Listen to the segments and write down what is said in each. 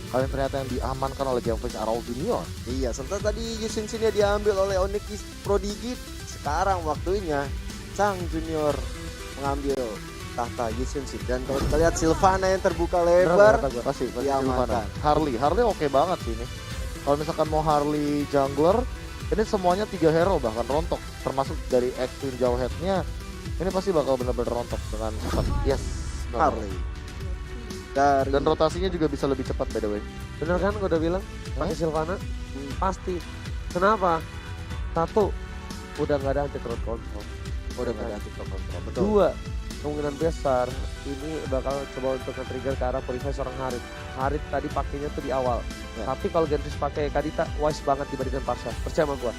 kalian ternyata yang diamankan oleh Genflix Arrow Junior. Iya, serta tadi Yushin Shin diambil oleh Onyx Prodigy. Sekarang waktunya Sang Junior mengambil tahta Yushin Shin. Dan kalau kita lihat Sylvana yang terbuka lebar, Pasti diamankan. Harley oke banget sih ini. Kalau misalkan mau Harley jungler, ini semuanya 3 hero bahkan rontok, termasuk dari Extreme Jawhead-nya. Ini pasti bakal benar-benar rontok dengan cepat. Yes, Harley. Dari dan rotasinya juga bisa lebih cepat by the way. Bener kan gue udah bilang pakai Sylvana pasti. Kenapa? Satu, udah nggak ada anti crowd control. udah nggak ada anti control. Betul. Dua, kemungkinan besar ini bakal coba untuk nge-trigger ke arah Purify seorang Harit. Harit tadi pakainya tuh di awal. Ya. Tapi kalau Genflix pakai Kadita, wise banget dibandingkan Parsha. Percaya sama gue.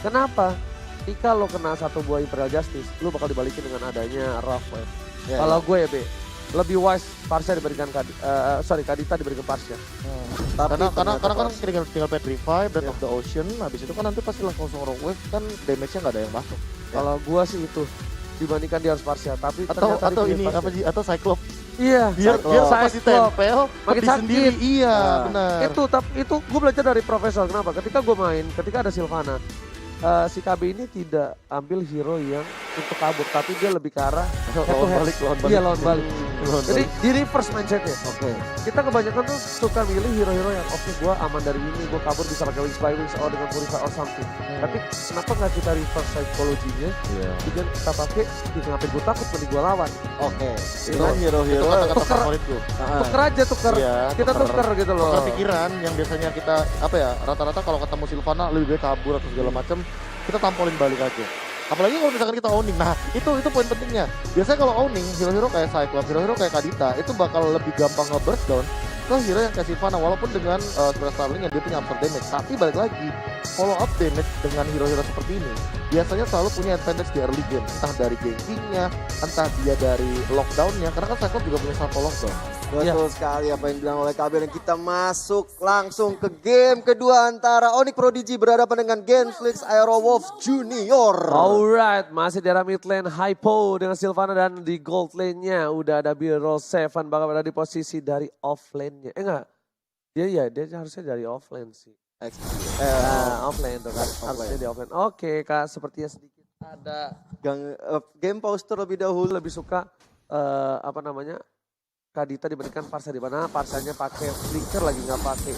Kenapa? Ketika lo kena satu buah Imperial Justice, lo bakal dibalikin dengan adanya Rough Wave. Ya, Kalau gue ya, lebih wise Parsha diberikan Kadita diberikan Parsha. Tapi Karena kan pas. tinggal Petrify, Breath Ya. of the Ocean, habis itu kan nanti pasti langsung Rogue Wave kan damage-nya nggak ada yang masuk. Kalau gue sih itu dibandingkan dia harus Parsha. Tapi ternyata Atau dia ini Parsha. apa sih? Atau Cyclops. Iya, Biar Cyclops. pas ditempel Makin mati sakit. sendiri. Iya, Nah, benar. Itu gue belajar dari profesor. Kenapa? Ketika gue main, ketika ada Sylvana, si KB ini tidak ambil hero yang untuk kabur, tapi dia lebih ke arah head to lawan head. balik. Iya, lawan balik. Lawan Jadi balik. di reverse mindsetnya. Oke. Kita kebanyakan tuh suka milih hero-hero yang oke gue aman dari ini, gue kabur bisa pakai wings by wings or dengan purify or something. Tapi kenapa nggak kita reverse psikologinya? Iya. Kemudian kita pakai, ngapain gue takut mending gue lawan. Oke. Itu Dengan itu hero-hero. kata-kata Tuker. favoritku. Tuker aja tuker. Iya, Kita tuker gitu loh. Tukar pikiran yang biasanya kita apa ya, rata-rata kalau ketemu Sylvana lebih baik kabur atau segala macam, kita tampolin balik aja. Apalagi kalau misalkan kita owning, nah itu poin pentingnya. Biasanya kalau owning hero-hero kayak Cyclops, hero-hero kayak Kadita itu bakal lebih gampang nge-burst down ke hero yang kayak Sylvana, walaupun dengan Spiral Starling yang dia punya absorb damage. Tapi balik lagi, follow up damage dengan hero-hero seperti ini biasanya selalu punya advantage di early game, entah dari gankingnya, entah dia dari lockdownnya, karena kan Cyclops juga punya salvo lockdown. Betul sekali apa yang dibilang oleh KB, dan kita masuk langsung ke game kedua antara Onyx Prodigy berhadapan dengan Genflix Aerowolf Junior. Alright, masih di arah mid lane Hypo dengan Sylvana, dan di gold lane-nya udah ada Biro Seven bakal berada di posisi dari off lane-nya. Enggak, dia harusnya dari off lane sih. Off lane tuh kan, harusnya di off lane. Oke Kak, sepertinya sedikit ada Game poster lebih dahulu. lebih suka Kadita dibandingkan Parsha, di mana Parsanya pakai flicker lagi nggak pakai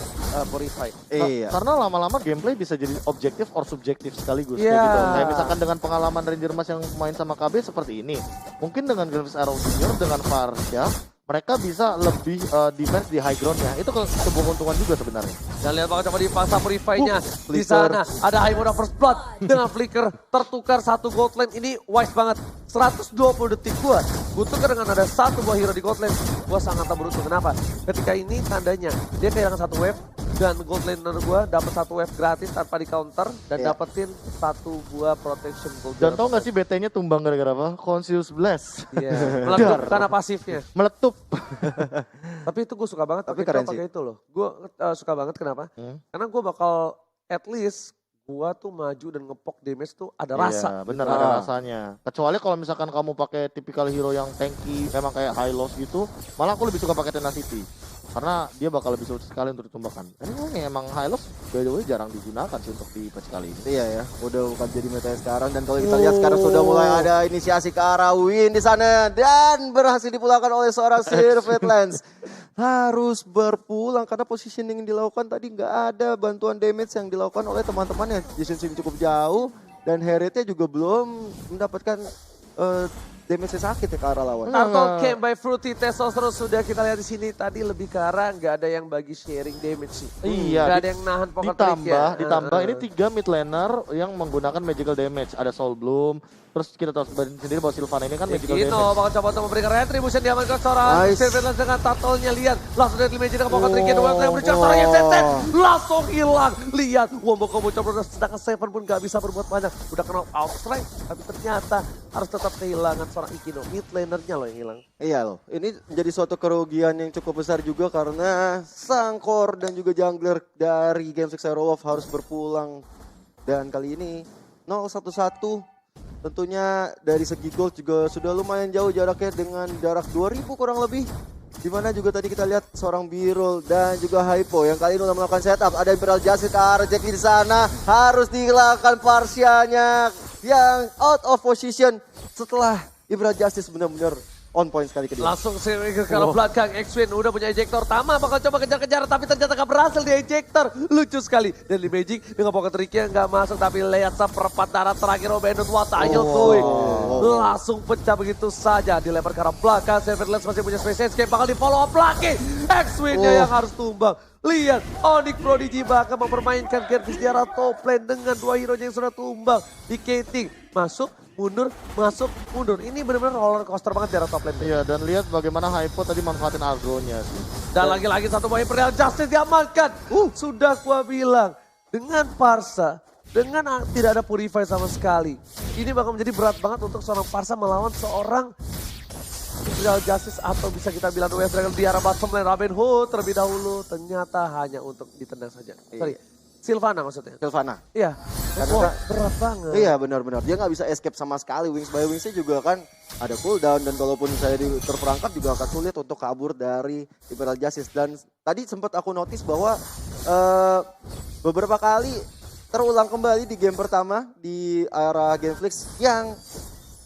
purify. Iya. Karena lama-lama gameplay bisa jadi objektif or subjektif sekaligus. Iya. Kayak gitu. Kayak misalkan dengan pengalaman Ranger Mas yang main sama KB seperti ini. Mungkin dengan Genflix Arrow Junior, dengan Parsha, mereka bisa lebih defense di high ground-nya. Itu sebuah keuntungan juga sebenarnya. Dan lihat banget coba dipaksa purify-nya. Di flicker. sana ada Haimura First Blood dengan flicker tertukar satu gold lane. Ini wise banget. 120 detik gua tukar dengan ada satu buah hero di gold lane. Gua sangat tak beruntung. Kenapa? Ketika ini tandanya dia kehilangan satu wave dan gold laner gua dapat satu wave gratis tanpa di counter dan Iya. dapetin satu buah protection gold. Dan tau gak sih BT-nya tumbang gara-gara apa? Conscious Blast. Iya, meletup karena pasifnya. Meletup. Tapi itu gue suka banget Tapi pakai keren pakai itu loh. Gue suka banget, kenapa? Karena gue bakal at least gue tuh maju dan ngepok damage tuh ada rasa. Iya, bener Ah. ada rasanya. Kecuali kalau misalkan kamu pakai tipikal hero yang tanky, emang kayak high loss gitu, malah aku lebih suka pakai Tenacity. Karena dia bakal lebih sulit sekali untuk ditumbangkan. Ini emang high loss by the way jarang digunakan sih untuk di patch kali ini. Iya ya, udah bukan jadi meta sekarang, dan kalau kita lihat sekarang sudah mulai ada inisiasi ke arah win di sana dan berhasil dipulangkan oleh seorang Sirvet Lens. Harus berpulang karena positioning yang dilakukan tadi nggak ada bantuan damage yang dilakukan oleh teman-temannya. Jason Sim cukup jauh dan Heretnya juga belum mendapatkan damage sakit ya ke arah lawan. Turtle Camp by Fruity Testosterone sudah kita lihat di sini tadi lebih ke arah nggak ada yang bagi sharing damage sih. Iya, Nggak ada yang nahan pocket ditambah ini 3 mid laner yang menggunakan magical damage. Ada Soul Bloom, terus kita tahu sendiri bahwa Sylvana ini kan magical Kino damage. bakal coba untuk memberikan retribution diamankan seorang Nice. Sylvanas dengan turtle-nya. Lihat langsung dari Imagine dengan pocket trick yang memberikan seorang Yeset langsung hilang. Lihat Wombo combo coba, sedangkan Seven pun gak bisa berbuat banyak. Udah kena outstrike tapi ternyata harus tetap kehilangan seorang Ikino. Mid lanernya loh yang hilang. Iya loh, ini menjadi suatu kerugian yang cukup besar juga karena sang core dan juga jungler dari Genflix Aerowolf harus berpulang. Dan kali ini 0-1-1, tentunya dari segi gold juga sudah lumayan jauh jaraknya dengan jarak 2000 kurang lebih. Dimana juga tadi kita lihat seorang Birul dan juga Hypo yang kali ini udah melakukan setup. Ada Imperial Justice ke arah Jackie di sana. Harus dilakukan parsialnya yang out of position setelah Imperial Justice benar-benar on point sekali ke dia. Langsung sering ke arah belakang. X-Win udah punya ejector. Tama bakal coba kejar-kejar tapi ternyata gak berhasil di ejector. Lucu sekali. Dan di Magic dengan pocket tricknya gak masuk. Tapi lihat seperempat darah terakhir Robin Hood. What are you doing? Langsung pecah begitu saja. Dilempar ke arah belakang. Silverless masih punya space escape. Bakal di follow up lagi. X-Winnya yang harus tumbang. Lihat, Onyx Prodigy bahkan mempermainkan Gervis di arah top lane dengan dua hero yang sudah tumbang. Di Kating, masuk, mundur, masuk, mundur. Ini benar-benar roller coaster banget di arah top lane. Iya, dan lihat bagaimana Hypo tadi manfaatin agronya sih. Dan lagi-lagi satu poin Imperial Justice diamankan. Sudah gua bilang, dengan Parsa, dengan tidak ada Purify sama sekali. Ini bakal menjadi berat banget untuk seorang Parsa melawan seorang Imperial Justice atau bisa kita bilang West Dragon di arah bottom lane. Robin Hood terlebih dahulu ternyata hanya untuk ditendang saja. Sorry, Sylvana maksudnya. Sylvana. Iya, Karena berat banget. Iya benar-benar, dia nggak bisa escape sama sekali. Wings by Wingsnya juga kan ada cooldown dan kalaupun saya terperangkap juga akan sulit untuk kabur dari Imperial Justice. Dan tadi sempat aku notice bahwa beberapa kali terulang kembali di game pertama di era Gameflix yang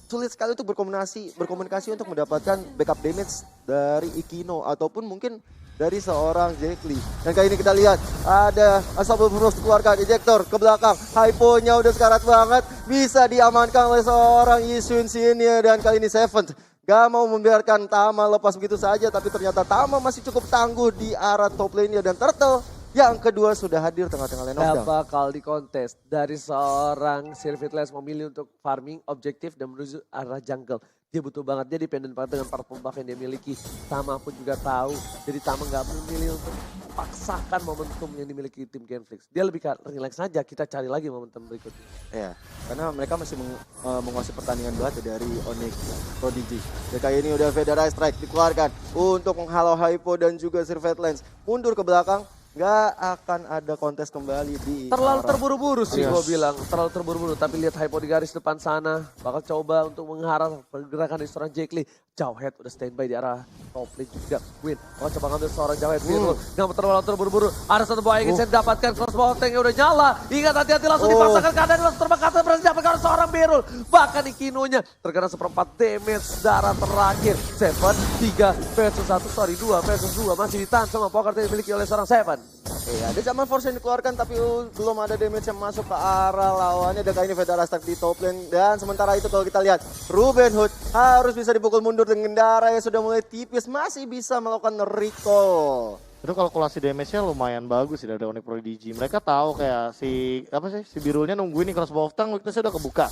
sulit sekali untuk berkomunikasi untuk mendapatkan backup damage dari Ikino ataupun mungkin dari seorang Jack Lee. Dan kali ini kita lihat ada Unstoppable Force dikeluarkan, ejector ke belakang. Hypo-nya udah sekarat banget, bisa diamankan oleh seorang Yishun Senior. Dan kali ini Seven gak mau membiarkan Tama lepas begitu saja, tapi ternyata Tama masih cukup tangguh di arah top lane-nya. Dan Turtle yang kedua sudah hadir tengah-tengah lane of down. Bakal dikontes dari seorang Sirvitless memilih untuk farming objektif dan menuju arah jungle. Dia butuh banget, dia dependent banget dengan purple buff yang dia miliki. Tama pun juga tahu, jadi Tama gak memilih untuk paksakan momentum yang dimiliki tim Genflix. Dia lebih relax saja, kita cari lagi momentum berikutnya. Iya, karena mereka masih menguasai pertandingan banget dari Onyx Prodigy. Dan kali ini udah Federal Strike dikeluarkan untuk menghalau Hypo dan juga Sirvitless. Mundur ke belakang. Gak akan ada kontes kembali di terlalu terburu-buru sih Yes. gue bilang, terlalu terburu-buru. Tapi lihat Hypo di garis depan sana, bakal coba untuk mengharap pergerakan dari seorang Jack Lee. Jauhead udah standby di arah top lane juga. Win, bakal coba ngambil seorang Jauhead. Birul, gak terlalu terburu-buru. Ada satu buah yang ingin saya dapatkan, crossbow tank yang udah nyala. Ingat hati-hati langsung dipaksakan keadaan langsung terbang ke atas berhasil dapatkan seorang Birul. Bahkan Ikinonya terkena seperempat damage darah terakhir. Seven, 3 versus 1, sorry 2 versus 2. Masih ditahan sama poker yang dimiliki oleh seorang Seven. Iya, ada zaman force yang dikeluarkan tapi belum ada damage yang masuk ke arah lawannya. Dan kali ini Federa start di top lane. Dan sementara itu kalau kita lihat, Ruben Hood harus bisa dipukul mundur dengan darah yang sudah mulai tipis. Masih bisa melakukan recall. Itu kalkulasi damage-nya lumayan bagus sih dari Onyx Prodigy. Mereka tahu kayak si Birulnya nungguin nih crossbow of tank, weakness-nya udah kebuka.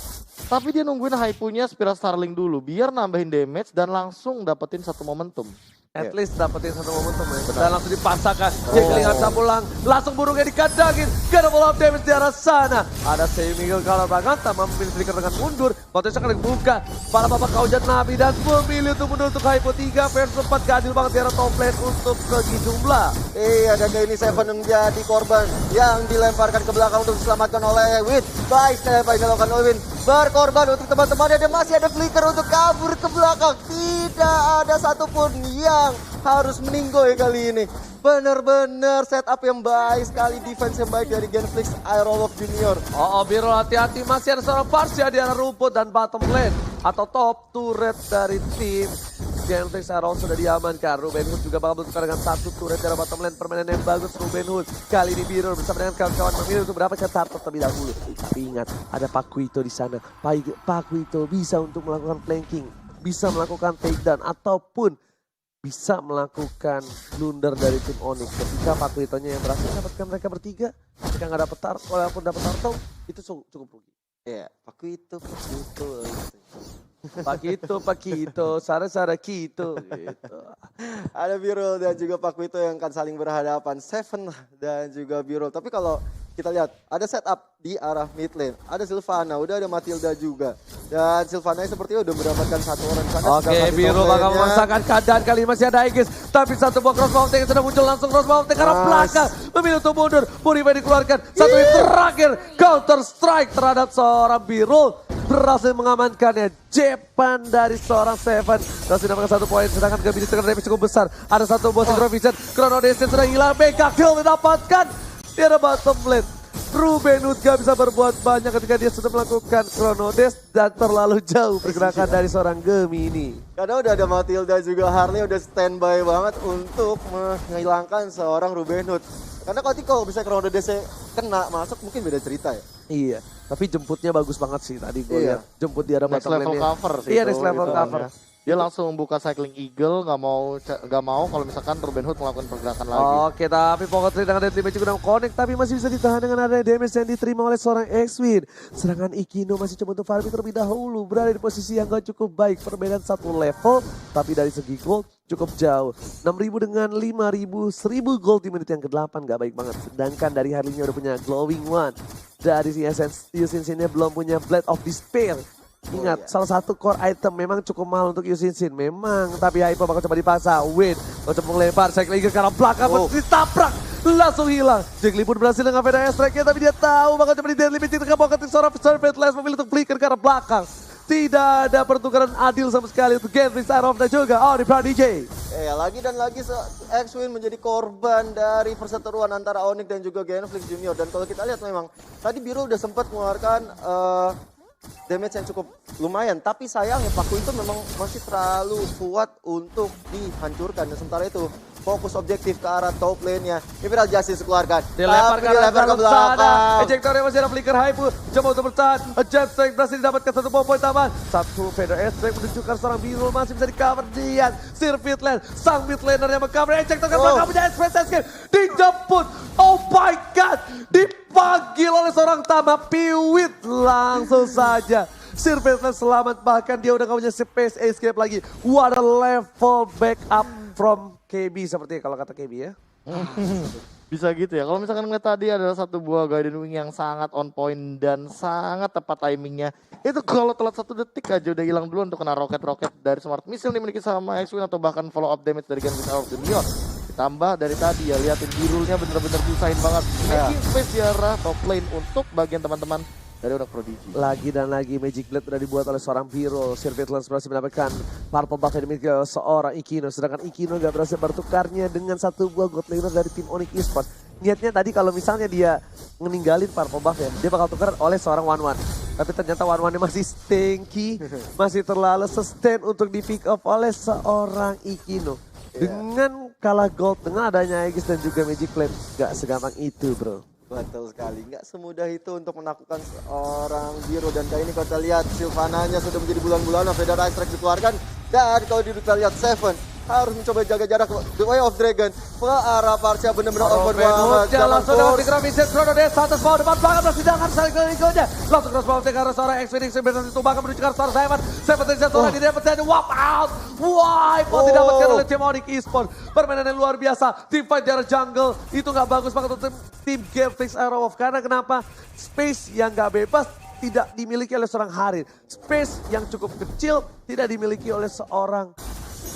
Tapi dia nungguin Hypo-nya Spiral Starling dulu biar nambahin damage dan langsung dapetin satu momentum. At least dapetin satu momentum ya. Dan langsung dipaksakan. Jack Lee nggak bisa pulang. Langsung burungnya dikadangin. Gak ada follow up damage di arah sana. Ada Sey Miguel kalau belakang. Tama memilih trigger dengan mundur. Potensi akan dibuka. Para bapak kaujat Nabi. Dan memilih untuk mundur untuk Hypo 3 versus 4. Gak adil banget di arah top lane untuk segi jumlah. Iya, dan kali ini Seven menjadi korban yang dilemparkan ke belakang untuk diselamatkan oleh Win. Baik sekali apa yang dilakukan oleh Win. Berkorban untuk teman-temannya dan masih ada flicker untuk kabur ke belakang. Tidak ada satupun yang harus meninggoy kali ini. Benar-benar setup yang baik sekali, defense yang baik dari Genflix Aerolov Junior. Oh, Birul hati-hati. Masih ada seorang Parsia di arah rumput dan bottom lane. Atau top turret dari tim Genflix Aerolov sudah diamankan. Ruben Hood juga bakal bertukar dengan satu turret di arah bottom lane. Permainan yang bagus Ruben Hood. Kali ini Birul bersama dengan kawan-kawan memilih untuk mendapatkan target terlebih dahulu. Tapi ingat, ada Pakuito di sana. Pakuito bisa untuk melakukan flanking. Bisa melakukan takedown ataupun bisa melakukan blunder dari tim Onyx. Ketika Pakuitonya yang berhasil mendapatkan mereka bertiga, ketika nggak dapet walaupun dapat turtle, itu cukup rugi. Iya, Pakuito. Pakito, Sara Kito gitu. Ada Birul dan juga Pakuito yang akan saling berhadapan. Seven dan juga Birul. Tapi kalau kita lihat ada setup di arah mid lane. Ada Sylvana, udah ada Matilda juga. Dan Sylvana sepertinya udah mendapatkan satu orang sana. Oke, Birul bakal memaksakan keadaan kali ini masih ada Aegis. Tapi satu buah crossbow tank yang sudah muncul langsung crossbow tank ke arah belakang. Memilih untuk mundur, Purify dikeluarkan. Satu yang terakhir, counter strike terhadap seorang Birul. berhasil mengamankannya. Jepan dari seorang Seven berhasil mendapatkan 1 poin, sedangkan Gabi dengan damage cukup besar. Ada 1 buah synchrovision, Chrono Dance sudah hilang, Mega Kill didapatkan. Dia ada bottom lane. Ruben Hood gak bisa berbuat banyak ketika dia sudah melakukan Chrono Dance dan terlalu jauh pergerakan dari seorang Gemi ini. Karena udah ada Matilda juga, Harley udah standby banget untuk menghilangkan seorang Ruben Hood. Karena kalau bisa Chrono Dance kena masuk mungkin beda cerita ya. Iya, tapi jemputnya bagus banget sih tadi gue lihat. Jemput dia ada Next bottom level lane-nya. cover sih. Iya, itu, next level gitu cover. kan ya. Dia langsung membuka Cycling Eagle, nggak mau kalau misalkan Ruben Hood melakukan pergerakan lagi. Oke, tapi Pocket Tree dengan Deadly Magic udah connect, tapi masih bisa ditahan dengan adanya damage yang diterima oleh seorang X-Win. Serangan Ikino masih coba untuk farming terlebih dahulu, berada di posisi yang gak cukup baik. Perbedaan 1 level, tapi dari segi gold cukup jauh. 6.000 dengan 5.000, 1.000 gold di menit yang ke-8 gak baik banget. Sedangkan dari Harley-nya udah punya Glowing One. Dari si Essence, Yusin-Shin-nya belum punya Blade of Despair. Ingat, salah satu core item memang cukup mahal untuk Yusin-Shin. Memang, tapi Hypo bakal coba dipaksa. Win, bakal coba melempar. Cycling ke arah belakang, ditabrak. Langsung hilang. Jack Lee pun berhasil dengan Veda S-Strike-nya, tapi dia tahu bakal coba di Deadly Magic dengan Pocket seorang Faithless memilih untuk flicker ke arah belakang. Tidak ada pertukaran adil sama sekali untuk Genfrix, Aerof dan juga Oni Prodigy. Lagi dan lagi X-Win menjadi korban dari perseteruan antara Onyx dan juga Genflix Junior. Dan kalau kita lihat memang tadi Biru udah sempat mengeluarkan damage yang cukup lumayan. Tapi sayangnya Paku itu memang masih terlalu kuat untuk dihancurkan. Dan sementara itu fokus objektif ke arah top lane-nya. Imperial Justice dikeluarkan. Dilempar ke ke belakang. Ejectornya masih ada flicker Hypo. Coba untuk bertahan. Jump strike berhasil didapatkan 1 poin tambahan. 1 Vader S-Strike menunjukkan seorang Biru masih bisa di-cover. Dian, Sir Fitland, sang mid laner yang meng-cover. Ejector ke belakang punya Express Escape. Dijemput. Oh my god. Dipanggil oleh seorang Tama. Piwit langsung saja. Sir Fitland selamat, bahkan dia udah gak punya space escape lagi. What a level backup from KB seperti kalau kata KB ya. Bisa gitu ya. Kalau misalkan ngeliat tadi adalah 1 buah Guardian Wing yang sangat on point dan sangat tepat timingnya. Itu kalau telat 1 detik aja udah hilang dulu untuk kena roket-roket dari Smart Missile dimiliki sama X-Wing atau bahkan follow up damage dari Genfrix Aerof Junior. Ditambah dari tadi ya, liatin birunya bener-bener susahin banget. Making space di arah top lane untuk bagian teman-teman dari Onyx Prodigy. Lagi dan lagi Magic Blade sudah dibuat oleh seorang Biro. Sir Fitland berhasil mendapatkan purple buff yang dimiliki oleh seorang Ikino. Sedangkan Ikino gak berhasil bertukarnya dengan 1 buah God Laner dari tim Onyx Esports. Niatnya tadi kalau misalnya dia meninggalin purple buff ya, dia bakal tukar oleh seorang One-One. Tapi ternyata One-One-nya masih stinky, masih terlalu sustain untuk di pick up oleh seorang Ikino. Dengan kalah gold, dengan adanya Aegis dan juga Magic Blade, gak segampang itu bro. Betul sekali, nggak semudah itu untuk menaklukkan seorang Biru. Dan kali ini kalau kita lihat Sylvananya sudah menjadi bulan-bulanan, Vader Strike dikeluarkan. Dan kalau kita lihat Seven harus mencoba jaga jarak The Way of Dragon ke arah Parcia, benar-benar open banget. Langsung dapat dikerabisin Chrono Dance atas bawah depan belakang persidangan saling kelingkonya. Langsung cross bawah ke arah seorang X-Phoenix yang berhasil ditumbangkan menuju ke arah seorang Simon. Seven dari seorang di dapat saja wap out. Wipe out didapatkan oleh tim Onyx Esports. Permainan yang luar biasa. Tim fight dari jungle itu nggak bagus banget untuk tim Genfrix Aerof. Karena kenapa? Space yang nggak bebas tidak dimiliki oleh seorang Harin. Space yang cukup kecil tidak dimiliki oleh seorang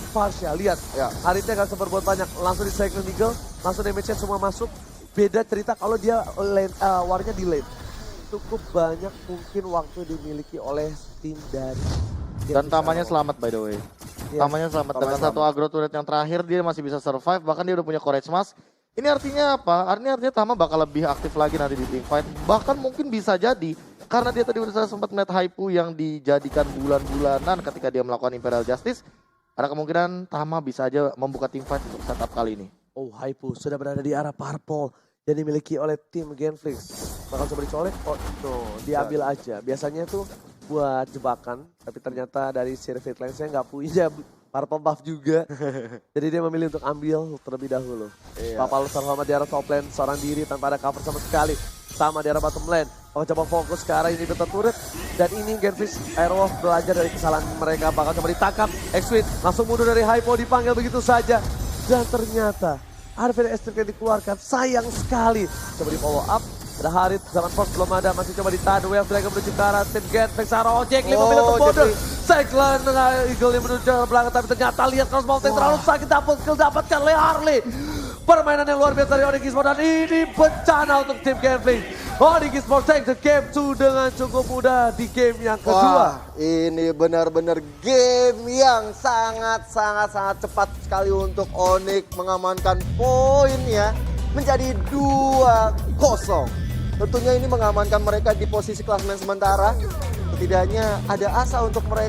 Parcia. Lihat, Harinnya gak bisa berbuat banyak. Langsung di Cyclone Eagle, langsung damage-nya semua masuk. Beda cerita kalau dia warnya di lane. Cukup banyak mungkin waktu dimiliki oleh tim dari Dan Tamanya selamat by the way. Tamanya selamat dengan 1 agro turret yang terakhir dia masih bisa survive. Bahkan dia udah punya Courage Mask. Ini artinya apa? Artinya Tama bakal lebih aktif lagi nanti di team fight. Bahkan mungkin bisa jadi karena dia tadi udah sempat melihat Hypu yang dijadikan bulan-bulanan ketika dia melakukan Imperial Justice. Ada kemungkinan Tama bisa aja membuka team fight untuk setup kali ini. Oh, Hypu sudah berada di arah purple yang dimiliki oleh tim Genflix. Bakal coba dicolek, oh no, diambil aja. Biasanya tuh buat jebakan, tapi ternyata dari Sir Fitland-nya nggak punya purple buff juga. Jadi dia memilih untuk ambil terlebih dahulu. Papal sama di arah top lane, seorang diri tanpa ada cover sama sekali. Sama di arah bottom lane. Bakal coba fokus ke arah ini turret. Dan ini Genfrix Aerof belajar dari kesalahan mereka. Bakal coba ditangkap. X-Win langsung mundur dari Hypo, dipanggil begitu saja. Dan ternyata ada Vader S-Strike yang dikeluarkan. Sayang sekali. Coba di follow up. Ada Harit, zaman force belum ada. Masih coba ditahan. Wave Dragon menuju ke arah tim Genfrix Aerof. Jack Lee memilih untuk border. Cyclone dengan Eagle yang menuju ke belakang. Tapi ternyata lihat Cross Mountain terlalu sakit. Dapat skill dapatkan oleh Harley. Permainan yang luar biasa dari Onyx Esports dan ini bencana untuk tim Genflix. Onyx Esports take the game 2 dengan cukup mudah di game yang kedua. Wah, ini benar-benar game yang sangat cepat sekali untuk Onyx mengamankan poinnya menjadi 2-0. Tentunya ini mengamankan mereka di posisi klasemen sementara. Setidaknya ada asa untuk mereka.